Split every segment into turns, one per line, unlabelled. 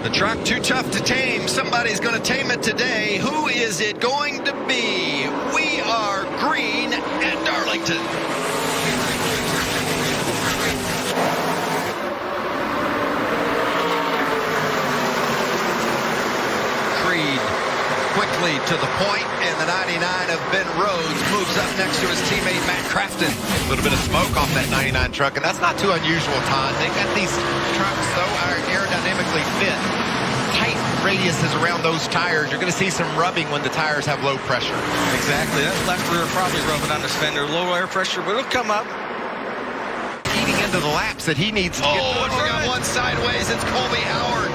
The truck too tough to tame. Somebody's going to tame it today. Who is it going to be? We are green at Darlington. Creed quickly to the point, and the 99 of Ben Rhodes moves up next to his teammate Matt Crafton.
A little bit of smoke off that 99 truck, and that's not too unusual, Todd. They got these trucks so aerodynamically fit. Tight radiuses around those tires. You're going to see some rubbing when the tires have low pressure.
Exactly. That left rear probably rubbing on the fender. Low air pressure, but it'll come up.
Eating into the laps that he needs to get.
Oh, and we got one sideways. It's Colby Howard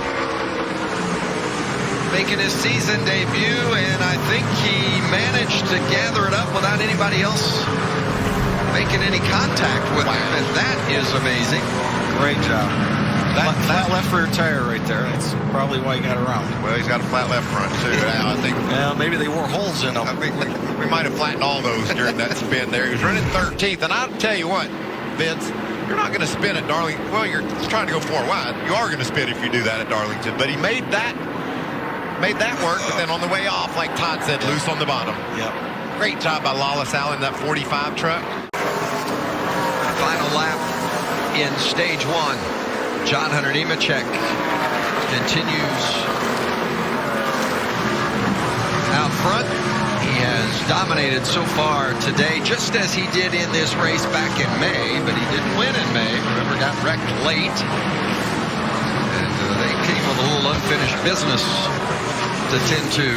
making his season debut, and I think he managed to gather it up without anybody else making any contact with him, and that is amazing.
Great job. That left rear tire right there. That's probably why he got around.
Well, he's got a flat left front, too. Now, I think.
Yeah, maybe they wore holes in them.
I think we might have flattened all those during that spin there. He was running 13th, and I'll tell you what, Vince, you're not going to spin at Darlington. Well, you're trying to go 4 wide. You are going to spin if you do that at Darlington, but he made that work, but then on the way off, like Todd said, loose on the bottom.
Yep.
Great job by Lawless Allen, that 45 truck.
Final lap in stage 1. John Hunter Nemechek continues out front. He has dominated so far today, just as he did in this race back in May, but he didn't win in May. Remember, got wrecked late. And they came with a little unfinished business to tend to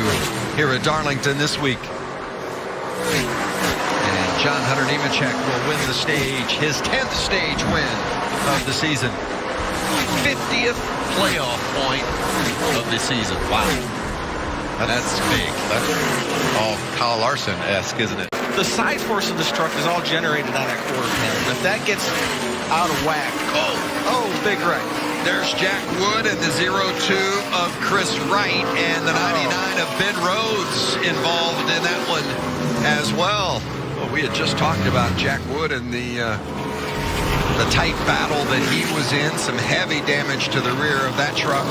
here at Darlington this week. And John Hunter Nemechek will win the stage, his 10th stage win of the season. 50th playoff point of the season. Wow. That's big.
That's all Kyle Larson-esque, isn't it?
The side force of this truck is all generated on that quarter panel. If that gets out of whack, big wreck.
There's Jack Wood and the 02 of Chris Wright, and the 99 of Ben Rhodes involved in that one as well. Well, we had just talked about Jack Wood and the tight battle that he was in. Some heavy damage to the rear of that truck.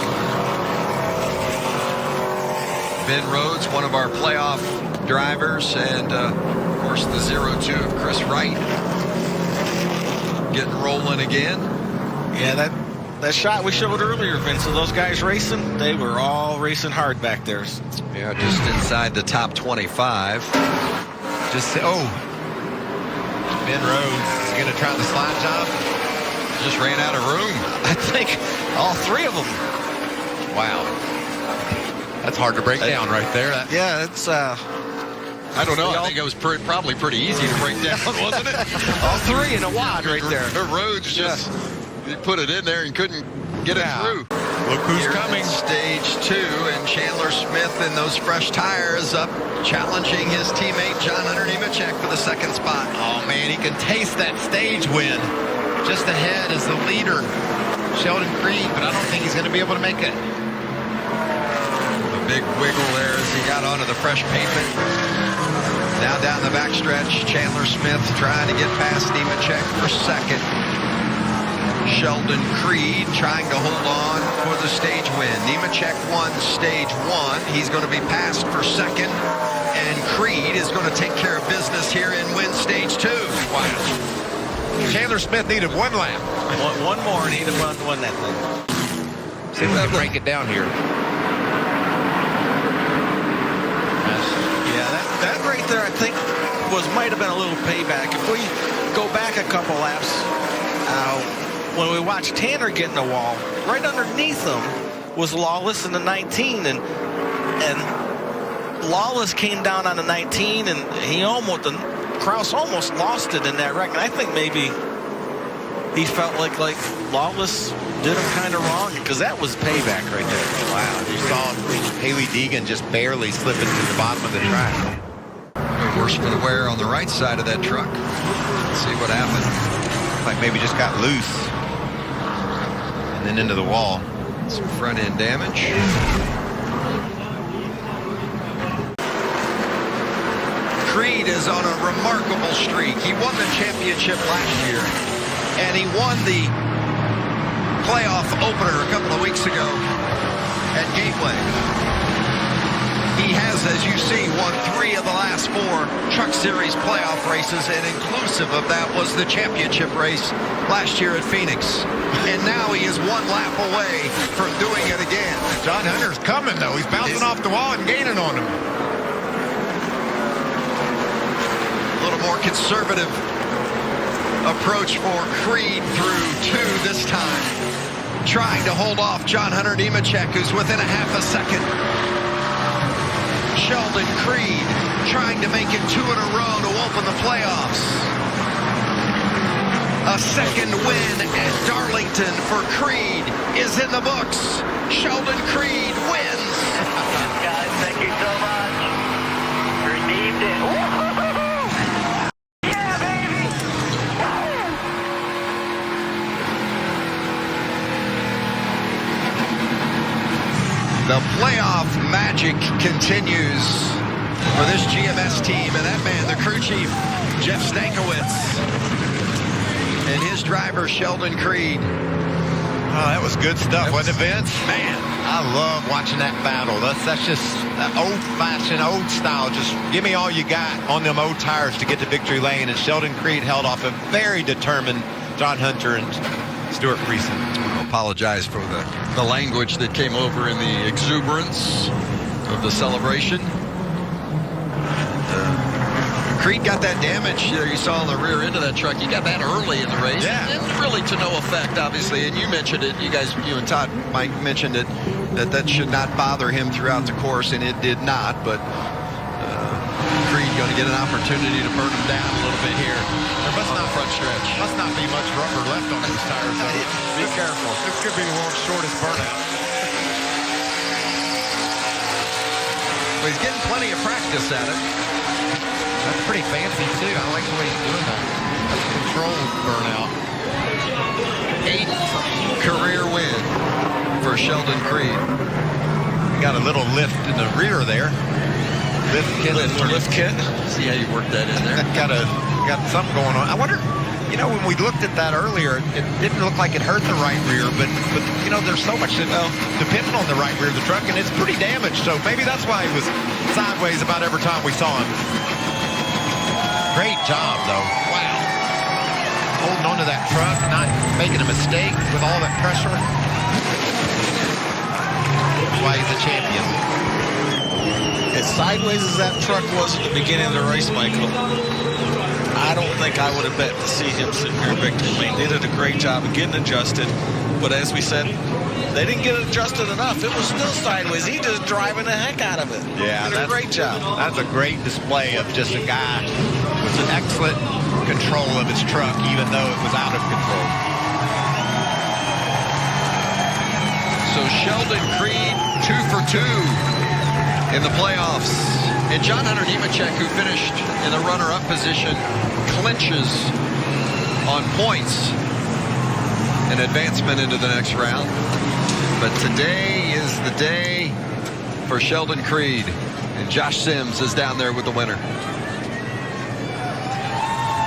Ben Rhodes, one of our playoff drivers, and of course the 02 of Chris Wright getting rolling again.
Yeah, that shot we showed earlier, Vince, of those guys racing, they were all racing hard back there.
Yeah, just inside the top 25.
Ben Rhodes is going to try the slide job.
Just ran out of room.
I think all 3 of them.
Wow. That's hard to break down right there.
Yeah, it's
I don't know. I think it was probably pretty easy to break down, wasn't it?
all 3 in a wad right there.
The Rhodes just he put it in there and couldn't get it through.
Look who's
Here
coming.
Stage 2, and Chandler Smith in those fresh tires up, challenging his teammate John Hunter Nemechek for the 2nd spot.
Oh, man, he can taste that stage win. Just ahead is the leader, Sheldon Creed, but I don't think he's going to be able to make it.
A big wiggle there as he got onto the fresh pavement. Now down the backstretch, Chandler Smith trying to get past Nemechek for 2nd. Sheldon Creed trying to hold on for the stage win. Nemechek won stage 1. He's going to be passed for 2nd. And Creed is going to take care of business here and win stage 2.
Wow. Chandler Smith needed 1 lap.
One more and he'd have won that thing.
See if we can break it down here.
Yeah, that right there I think might have been a little payback. If we go back a couple laps, when we watched Tanner get in the wall, right underneath him was Lawless in the 19, and Lawless came down on the 19, and Kraus almost lost it in that wreck. And I think maybe he felt like Lawless did him kind of wrong, because that was payback right there.
Wow, you saw Haley Deegan just barely slipping to the bottom of the track.
Worse for the wear on the right side of that truck. Let's see what happened.
Like maybe just got loose. And then into the wall.
Some front end damage. Creed is on a remarkable streak. He won the championship last year, and he won the playoff opener a couple of weeks ago as you see, won 3 of the last 4 Truck Series playoff races, and inclusive of that was the championship race last year at Phoenix. And now he is 1 lap away from doing it again.
John Hunter's coming, though. He's bouncing off the wall and gaining on him.
A little more conservative approach for Creed through 2 this time. Trying to hold off John Hunter Nemechek, who's within a half a second. Sheldon Creed trying to make it 2 in a row to open the playoffs. A second win at Darlington for Creed is in the books. Sheldon Creed wins.
Guys, thank you so much. Redeemed it. Woo-hoo-hoo-hoo! Yeah, baby!
The playoff magic continues for this GMS team, and that man, the crew chief, Jeff Stankiewicz, and his driver, Sheldon Creed.
Oh, that was good stuff, wasn't it, Vince? Man, I love watching that battle. That's just old-fashioned, old style. Just give me all you got on them old tires to get to victory lane. And Sheldon Creed held off a very determined John Hunter and Stuart Friesen.
I apologize for the language that came over in the exuberance of the celebration. Creed got that damage you saw on the rear end of that truck. He got that early in the race.
Yeah.
And really to no effect, obviously. And you mentioned it. You and Todd, Mike, mentioned it, that should not bother him throughout the course, and it did not. But Creed going to get an opportunity to burn him down a little bit here.
There must not
front stretch.
Must not be much rubber left on those tires, though.
Be careful.
This could be the world's shortest burnout.
Well, he's getting plenty of practice at it.
That's pretty fancy, too. I like the way he's doing that. That's a controlled burnout.
8th career win for Sheldon Creed.
Got a little lift in the rear there. Lift kit.
See how you work that in there.
got something going on. I wonder, when we looked at that earlier, it didn't look like it hurt the right rear, but there's so much depending on the right rear of the truck, and it's pretty damaged. So maybe that's why he was sideways about every time we saw him. Great job, though. Wow. Holding onto that truck, not making a mistake with all that pressure. That's why he's a champion.
As sideways as that truck was at the beginning of the race, Michael, I don't think I would have bet to see him sitting here in victory lane. They did a great job of getting adjusted, but as we said, they didn't get it adjusted enough. It was still sideways. He just driving the heck out of it.
Yeah,
did a great job.
That's a great display of just a guy with an excellent control of his truck, even though it was out of control.
So Sheldon Creed, 2 for 2 in the playoffs. And John Hunter Nemechek, who finished in the runner-up position, clinches on points an advancement into the next round. But today is the day for Sheldon Creed, and Josh Sims is down there with the winner.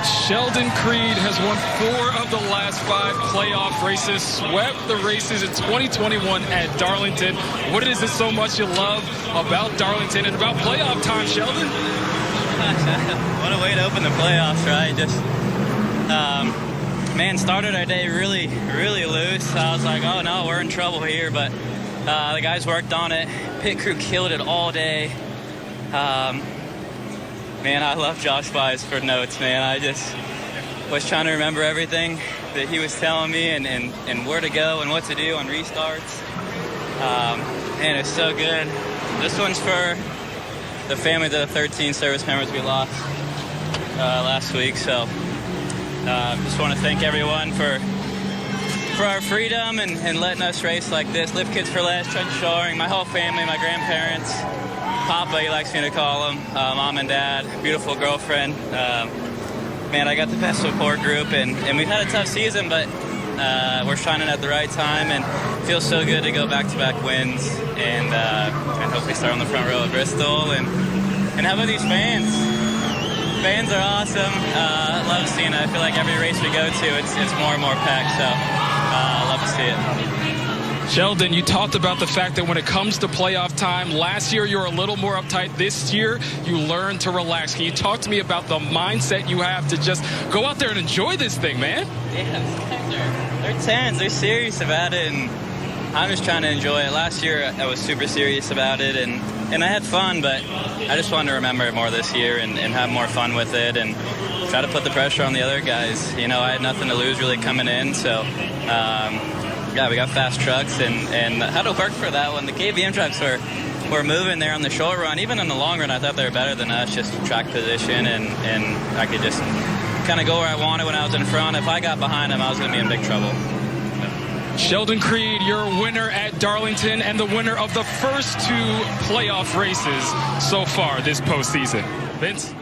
Sheldon Creed has won 4 of the last 5 playoff races, swept the races in 2021 at Darlington. What is it so much you love about Darlington and about playoff time, Sheldon?
What a way to open the playoffs, right? Just, man, started our day really, really loose. I was like, oh no, we're in trouble here, but the guys worked on it. Pit crew killed it all day. Man, I love Josh Bias for notes, man. I just was trying to remember everything that he was telling me and where to go and what to do on restarts. Man, it's so good. This one's for the family of the 13 service members we lost last week. So just want to thank everyone for our freedom and letting us race like this. Lift Kids for Less, Trent Shoring, my whole family, my grandparents, Papa, he likes me to call him, Mom and Dad, beautiful girlfriend. Man, I got the best support group, and we've had a tough season, but we're shining at the right time, and it feels so good to go back-to-back wins, and hopefully start on the front row at Bristol. And how about these fans? Fans are awesome. I love seeing it. I feel like every race we go to, it's more and more packed, so I love to see it.
Sheldon, you talked about the fact that when it comes to playoff time, last year you were a little more uptight. This year you learned to relax. Can you talk to me about the mindset you have to just go out there and enjoy this thing, man?
Yeah, they're tense. They're serious about it, and I'm just trying to enjoy it. Last year I was super serious about it, and I had fun, but I just wanted to remember it more this year and have more fun with it and try to put the pressure on the other guys. You know, I had nothing to lose really coming in, so yeah, we got fast trucks and had to work for that one. The KBM trucks were moving there on the short run. Even in the long run, I thought they were better than us, just track position, and I could just kind of go where I wanted when I was in front. If I got behind them, I was going to be in big trouble.
Sheldon Creed, your winner at Darlington and the winner of the first 2 playoff races so far this postseason. Vince?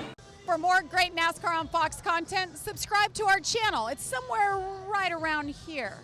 For more great NASCAR on Fox content, subscribe to our channel. It's somewhere right around here.